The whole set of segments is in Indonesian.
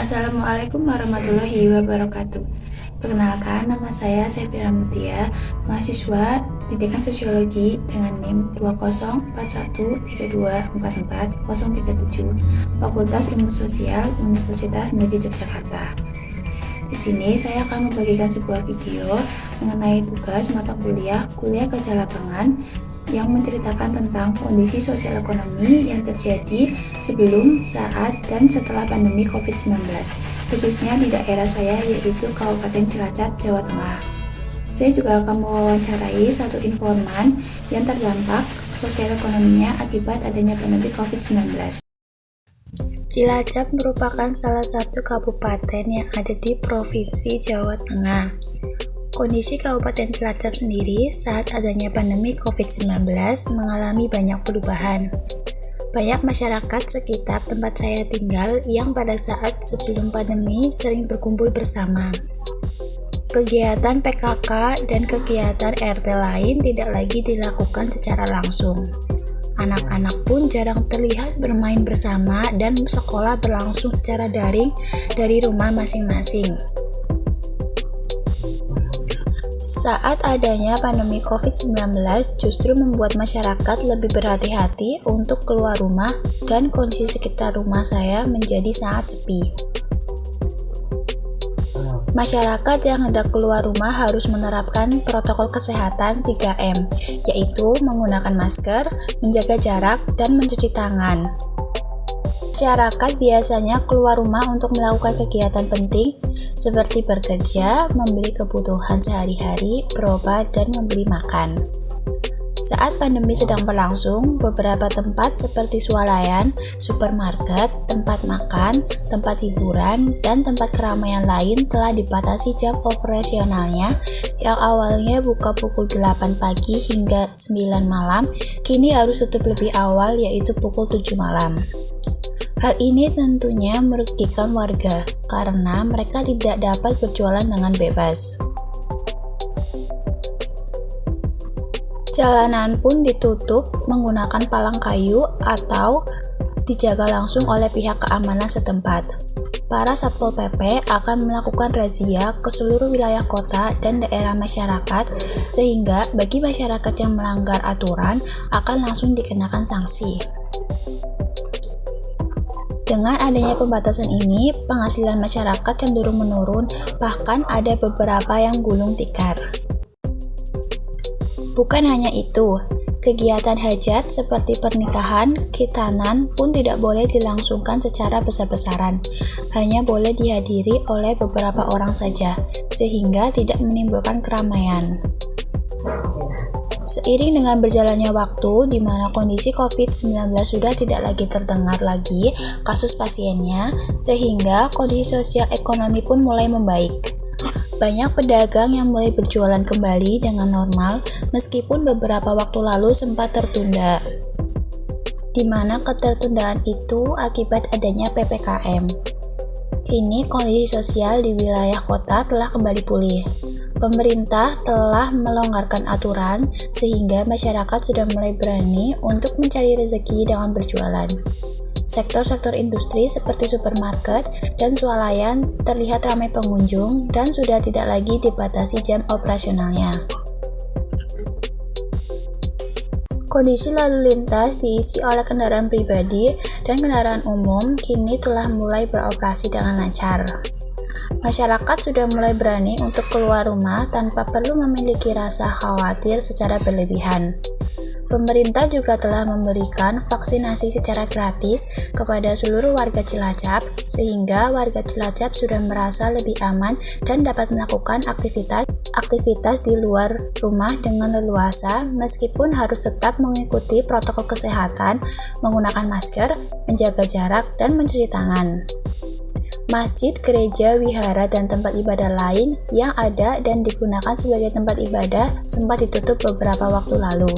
Assalamualaikum warahmatullahi wabarakatuh. Perkenalkan, nama saya Sepira Mutia, mahasiswa Pendidikan Sosiologi dengan NIM 20413244037, Fakultas Ilmu Sosial Universitas Negeri Yogyakarta. Di sini saya akan membagikan sebuah video mengenai tugas mata kuliah kerja lapangan yang menceritakan tentang kondisi sosial ekonomi yang terjadi sebelum, saat, dan setelah pandemi COVID-19, khususnya di daerah saya yaitu Kabupaten Cilacap, Jawa Tengah. Saya juga akan mewawancarai satu informan yang terdampak sosial ekonominya akibat adanya pandemi COVID-19. Cilacap merupakan salah satu kabupaten yang ada di Provinsi Jawa Tengah. Kondisi Kabupaten Cilacap sendiri saat adanya pandemi COVID-19 mengalami banyak perubahan. Banyak masyarakat sekitar tempat saya tinggal yang pada saat sebelum pandemi sering berkumpul bersama. Kegiatan PKK dan kegiatan RT lain tidak lagi dilakukan secara langsung. Anak-anak pun jarang terlihat bermain bersama dan sekolah berlangsung secara daring dari rumah masing-masing. Saat adanya pandemi COVID-19 justru membuat masyarakat lebih berhati-hati untuk keluar rumah dan kondisi sekitar rumah saya menjadi sangat sepi. Masyarakat yang hendak keluar rumah harus menerapkan protokol kesehatan 3M, yaitu menggunakan masker, menjaga jarak, dan mencuci tangan. Masyarakat biasanya keluar rumah untuk melakukan kegiatan penting seperti bekerja, membeli kebutuhan sehari-hari, berobat, dan membeli makan. Saat pandemi sedang berlangsung, beberapa tempat seperti swalayan, supermarket, tempat makan, tempat hiburan, dan tempat keramaian lain telah dibatasi jam operasionalnya yang awalnya buka pukul 8 pagi hingga 9 malam, kini harus tutup lebih awal yaitu pukul 7 malam. Hal ini tentunya merugikan warga karena mereka tidak dapat berjualan dengan bebas. Jalanan pun ditutup menggunakan palang kayu atau dijaga langsung oleh pihak keamanan setempat. Para Satpol PP akan melakukan razia ke seluruh wilayah kota dan daerah masyarakat sehingga bagi masyarakat yang melanggar aturan akan langsung dikenakan sanksi. Dengan adanya pembatasan ini, penghasilan masyarakat cenderung menurun, bahkan ada beberapa yang gulung tikar. Bukan hanya itu, kegiatan hajat seperti pernikahan, khitanan pun tidak boleh dilangsungkan secara besar-besaran, hanya boleh dihadiri oleh beberapa orang saja, sehingga tidak menimbulkan keramaian. Seiring dengan berjalannya waktu, di mana kondisi COVID-19 sudah tidak lagi terdengar lagi kasus pasiennya, sehingga kondisi sosial ekonomi pun mulai membaik. Banyak pedagang yang mulai berjualan kembali dengan normal, meskipun beberapa waktu lalu sempat tertunda, di mana ketertundaan itu akibat adanya PPKM. Kini kondisi sosial di wilayah kota telah kembali pulih. Pemerintah telah melonggarkan aturan sehingga masyarakat sudah mulai berani untuk mencari rezeki dengan berjualan. Sektor-sektor industri seperti supermarket dan swalayan terlihat ramai pengunjung dan sudah tidak lagi dibatasi jam operasionalnya. Kondisi lalu lintas diisi oleh kendaraan pribadi dan kendaraan umum kini telah mulai beroperasi dengan lancar. Masyarakat sudah mulai berani untuk keluar rumah tanpa perlu memiliki rasa khawatir secara berlebihan. Pemerintah juga telah memberikan vaksinasi secara gratis kepada seluruh warga Cilacap, sehingga warga Cilacap sudah merasa lebih aman dan dapat melakukan aktivitas di luar rumah dengan leluasa, meskipun harus tetap mengikuti protokol kesehatan, menggunakan masker, menjaga jarak, dan mencuci tangan. Masjid, gereja, wihara, dan tempat ibadah lain yang ada dan digunakan sebagai tempat ibadah sempat ditutup beberapa waktu lalu.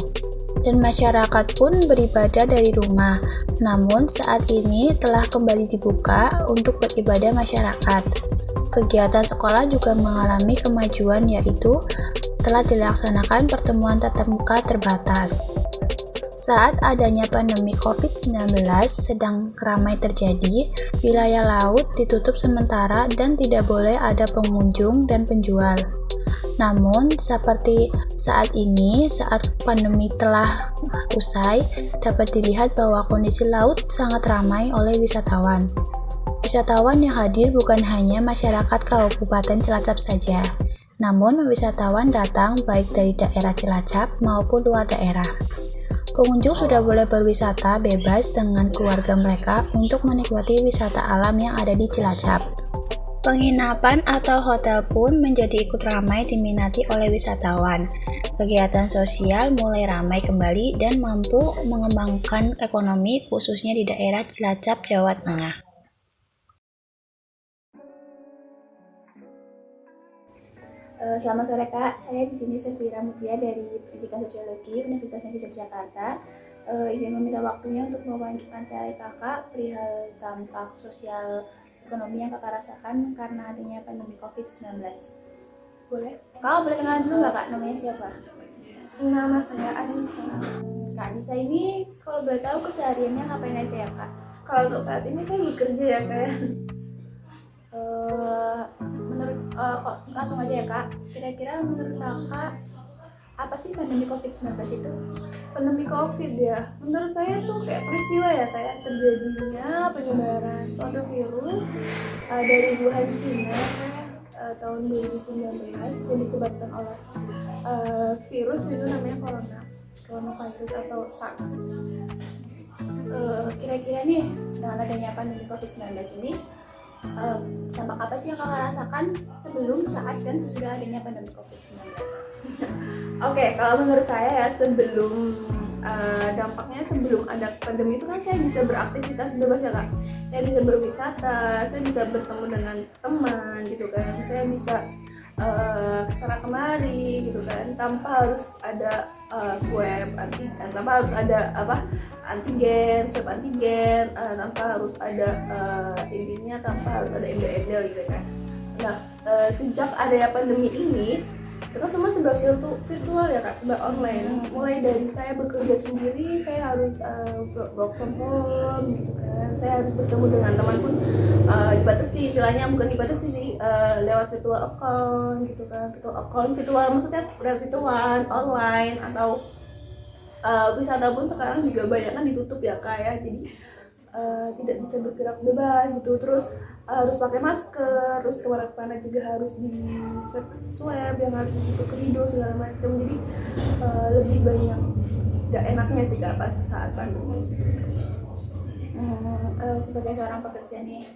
Dan masyarakat pun beribadah dari rumah, namun saat ini telah kembali dibuka untuk beribadah masyarakat. Kegiatan sekolah juga mengalami kemajuan, yaitu telah dilaksanakan pertemuan tatap muka terbatas. Saat adanya pandemi COVID-19 sedang ramai terjadi, wilayah laut ditutup sementara dan tidak boleh ada pengunjung dan penjual. Namun, seperti saat ini, saat pandemi telah usai, dapat dilihat bahwa kondisi laut sangat ramai oleh wisatawan. Wisatawan yang hadir bukan hanya masyarakat Kabupaten Cilacap saja, namun wisatawan datang baik dari daerah Cilacap maupun luar daerah. Pengunjung sudah boleh berwisata bebas dengan keluarga mereka untuk menikmati wisata alam yang ada di Cilacap. Penginapan atau hotel pun menjadi ikut ramai diminati oleh wisatawan. Kegiatan sosial mulai ramai kembali dan mampu mengembangkan ekonomi khususnya di daerah Cilacap, Jawa Tengah. Selamat sore Kak, saya di sini Sefira Mutia dari Pendidikan Sosiologi Universitas Negeri Yogyakarta. Izin meminta waktunya untuk mewawancara Kakak perihal dampak sosial ekonomi yang Kakak rasakan karena adanya pandemi COVID-19. Boleh? Kakak boleh kenalan dulu nggak Kak? Namanya siapa? Nama saya Anissa. Kak Anissa ini kalau boleh tahu kesehariannya ngapain aja ya Kak? Kalau untuk saat ini saya bekerja ya kayak. Langsung aja ya Kak. Kira-kira menurut Kakak apa sih pandemi COVID-19 itu? Pandemi COVID ya. Menurut saya tuh kayak peristiwa ya kayak terjadinya penyebaran suatu virus dari Wuhan, Cina tahun 2019 yang disebabkan oleh virus itu namanya coronavirus atau SARS. Kira-kira nih dengan adanya pandemi COVID-19 ini dampak apa sih yang Kakak rasakan sebelum, saat, dan sesudah adanya pandemi COVID-19? Oke, kalau menurut saya ya dampaknya sebelum ada pandemi itu kan saya bisa beraktivitas bebas ya Kak. Saya bisa berwisata, saya bisa bertemu dengan teman gitu kan. Saya bisa kesana kemari gitu kan tanpa harus ada swab antigen, tanpa harus ada swab antigen, tanpa harus ada intinya tanpa harus ada embel-embel gitu kan. Nah, sejak adanya pandemi ini kita semua serba virtual ya Kak, serba online. Mulai dari saya bekerja sendiri, saya harus work from home gitu kan. Saya harus bertemu dengan teman pun dibatasi, istilahnya bukan dibatasi sih, lewat virtual account gitu kan. Virtual maksudnya virtual online atau wisata pun sekarang juga banyak kan ditutup ya Kak ya. Jadi tidak bisa bergerak bebas gitu, terus harus pakai masker, terus kemana-mana juga harus di swab yang harus ditusuk ke hidung segala macam. Jadi lebih banyak gak enaknya sih Kak pas saat pandemi. Sebagai seorang pekerja nih,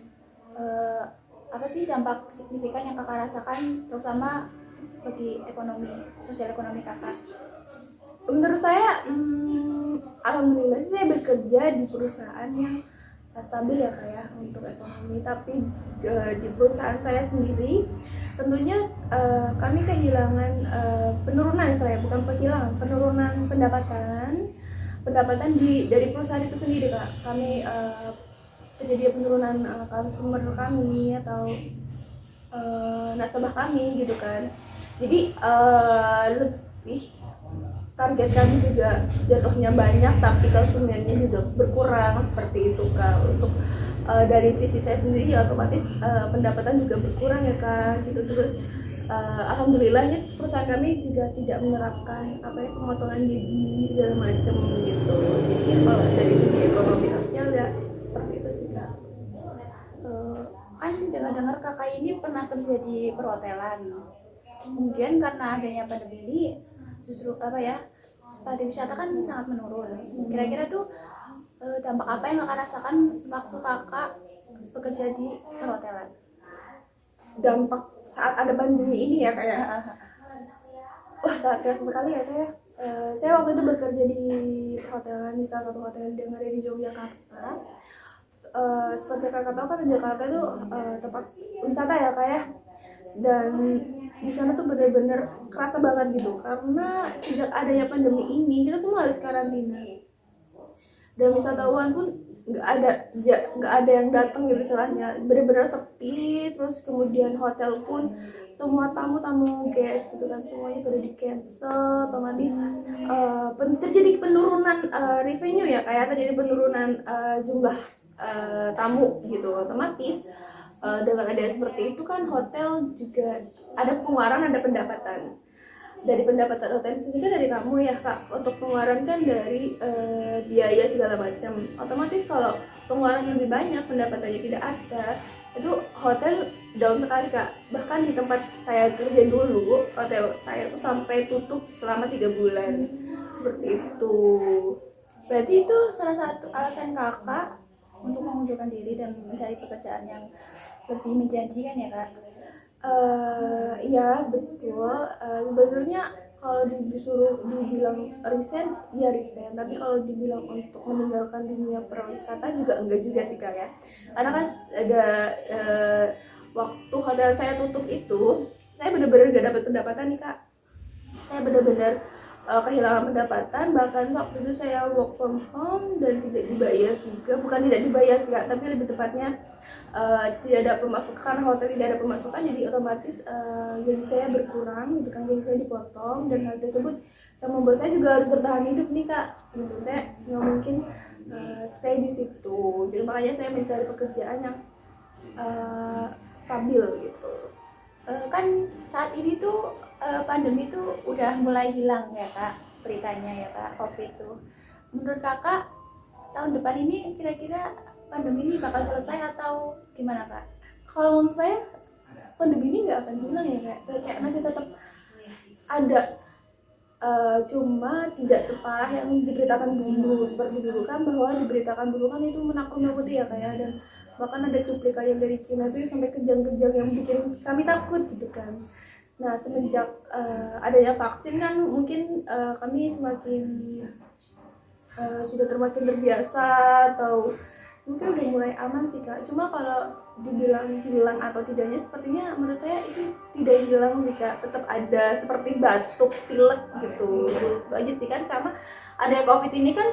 apa sih dampak signifikan yang Kakak rasakan terutama bagi sosial ekonomi Kakak? Menurut saya, alhamdulillah sih saya bekerja di perusahaan yang stabil ya Kak ya untuk ekonomi. Tapi di perusahaan saya sendiri tentunya kami kehilangan penurunan pendapatan dari perusahaan itu sendiri Kak. Kami terjadi penurunan customer kami atau nasabah kami gitu kan. Jadi lebih target kami juga jatuhnya banyak tapi konsumennya juga berkurang seperti itu Kak. Untuk dari sisi saya sendiri ya otomatis pendapatan juga berkurang ya Kak gitu. Terus alhamdulillahnya perusahaan kami juga tidak menerapkan pemotongan gaji segala macam gitu. Jadi kalau dari segi ekonomi sosial ya seperti itu sih Kak. Kan dengar-dengar Kakak ini pernah kerja di perhotelan. Kemudian karena adanya pandemi ini justru pariwisata kan sangat menurun. Kira-kira tuh dampak apa yang Kakak rasakan waktu Kakak bekerja di perhotelan? Dampak saat ada pandemi ini ya kayak wah sangat keras sekali ya kayak. Saya waktu itu bekerja di perhotelan di salah satu hotel yang ada di Yogyakarta. Seperti Kakak tahu kan Jakarta itu tempat wisata ya kayak, dan di sana tuh benar-benar kerasa banget gitu karena sejak adanya pandemi ini kita semua harus karantina dan wisatawan pun nggak ada yang datang gitu istilahnya, benar-benar sepi. Terus kemudian hotel pun semua tamu guys gitu kan semuanya pada di cancel, otomatis terjadi penurunan revenue ya, kayak terjadi penurunan jumlah tamu gitu. Otomatis dengan ada seperti itu kan hotel juga ada pengeluaran, ada pendapatan. Dari pendapatan hotel itu juga dari kamu ya kak, untuk pengeluaran kan dari biaya segala macam. Otomatis kalau pengeluaran lebih banyak pendapatannya tidak ada, itu hotel down sekali kak. Bahkan di tempat saya kerja dulu, hotel saya tuh sampai tutup selama 3 bulan seperti itu. Berarti itu salah satu alasan kakak untuk mengundurkan diri dan mencari pekerjaan yang lebih menjanjikan ya kak? Iya betul. Sebenarnya kalau disuruh dibilang resign ya resign, tapi kalau dibilang untuk meninggalkan dunia pariwisata juga enggak juga sih kak ya. Karena kan ada waktu hotel saya tutup itu, saya benar-benar gak dapat pendapatan nih kak. Saya benar-benar kehilangan pendapatan. Bahkan waktu itu saya work from home dan tidak dibayar juga, bukan tidak dibayar sih kak, tapi lebih tepatnya tidak ada pemasukan. Karena hotel tidak ada pemasukan, jadi otomatis gaji saya berkurang gitu kan, gaji saya dipotong. Dan hal tersebut yang membuat saya juga harus bertahan hidup nih kak gitu. Saya nggak mungkin stay di situ, jadi makanya saya mencari pekerjaan yang stabil gitu. Kan saat ini tuh pandemi tuh udah mulai hilang ya kak, beritanya ya kak, COVID tuh. Menurut kakak tahun depan ini kira-kira pandemi ini bakal selesai atau gimana kak? Kalau menurut saya pandemi ini nggak akan hilang ya kak, kayak masih tetap ada, cuma tidak separah yang diberitakan dulu. Seperti dulu kan, bahwa diberitakan dulu kan itu menakut-nakuti ya kayak, dan bahkan ada cuplikan yang dari Cina itu sampai kejang-kejang yang bikin kami takut gitu kan. Nah semenjak adanya vaksin kan mungkin kami semakin sudah semakin terbiasa, atau mungkin udah mulai aman sih kak. Cuma kalau dibilang hilang atau tidaknya, sepertinya menurut saya itu tidak hilang sih kak, tetap ada seperti batuk, pilek gitu. Itu aja sih kan, karena ada COVID ini kan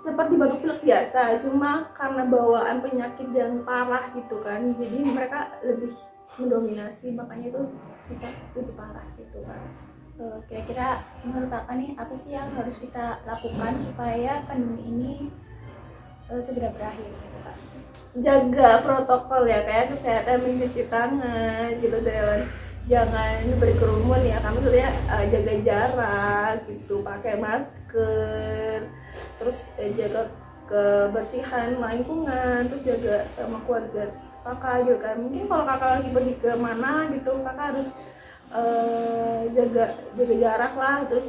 seperti batuk pilek biasa, cuma karena bawaan penyakit yang parah gitu kan, jadi mereka lebih mendominasi, makanya itu bisa lebih parah gitu kan. Kira-kira menurut kakak nih apa sih yang harus kita lakukan supaya pandemi ini segera berakhir gitu kak? Jaga protokol ya, kayak kesehatan, mencuci tangan gitu, jangan berkerumun ya, kamu maksudnya jaga jarak gitu, pakai masker, terus jaga kebersihan lingkungan, terus jaga sama keluarga kakak gitu kan. Mungkin kalau kakak lagi pergi ke mana gitu, kakak harus jaga jarak lah, terus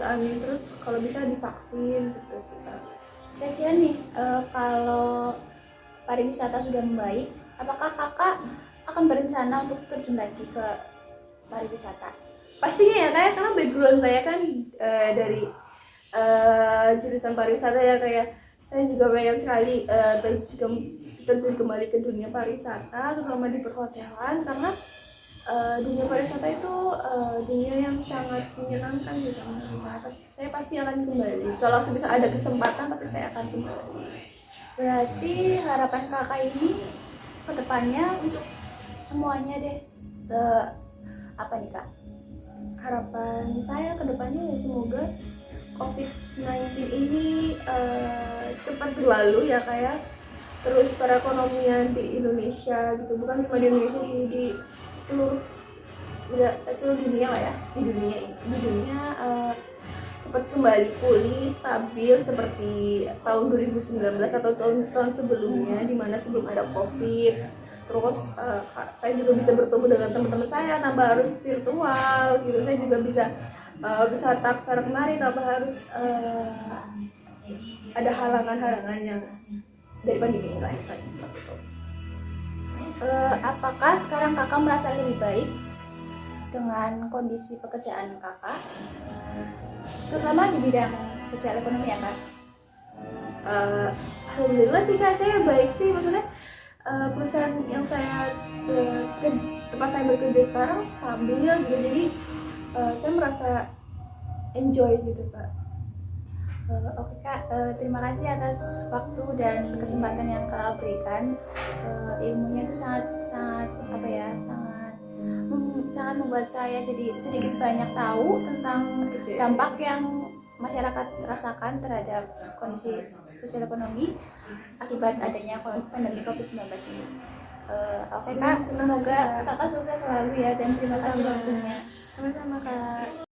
kalau bisa divaksin gitu sih kak. Kira-kira nih kalau pariwisata sudah membaik, apakah kakak akan berencana untuk terjun lagi ke pariwisata? Pastinya ya kayak, karena background saya kan dari jurusan pariwisata ya, kayak saya juga banyak sekali terjun kembali ke dunia pariwisata, terutama di perhotelan, karena dunia pariwisata itu dunia yang sangat menyenangkan gitu. Saya pasti akan kembali, kalau bisa ada kesempatan pasti saya akan kembali. Berarti harapan kakak ini ke depannya untuk semuanya deh, apa nih kak? Harapan saya ke depannya ya semoga COVID-19 ini cepat berlalu ya kayak, terus perekonomian di Indonesia gitu, bukan cuma di Indonesia sih, di seluruh dunia lah ya, di dunia cepat kembali pulih stabil seperti tahun 2019 atau tahun sebelumnya, dimana sebelum ada COVID. Terus saya juga bisa bertemu dengan teman-teman saya tanpa harus virtual gitu, saya juga bisa tatap secara kemari tanpa harus ada halangan-halangan yang dari pandemi ini lain seperti itu. Apakah sekarang kakak merasa lebih baik dengan kondisi pekerjaan kakak, terutama di bidang sosial ekonomi ya kak? Alhamdulillah sih kak, saya baik sih, maksudnya perusahaan yang saya tempat saya bekerja sekarang stabil gitu, jadi saya merasa enjoy gitu kak. Oke kak, terima kasih atas waktu dan kesempatan yang kakak berikan. Ilmunya itu sangat sangat apa ya, sangat membuat saya jadi sedikit banyak tahu tentang dampak yang masyarakat rasakan terhadap kondisi sosial ekonomi akibat adanya pandemi COVID-19 ini. Oke kak, semoga kakak sukses selalu ya, dan terima kasih waktunya. Sama-sama kak.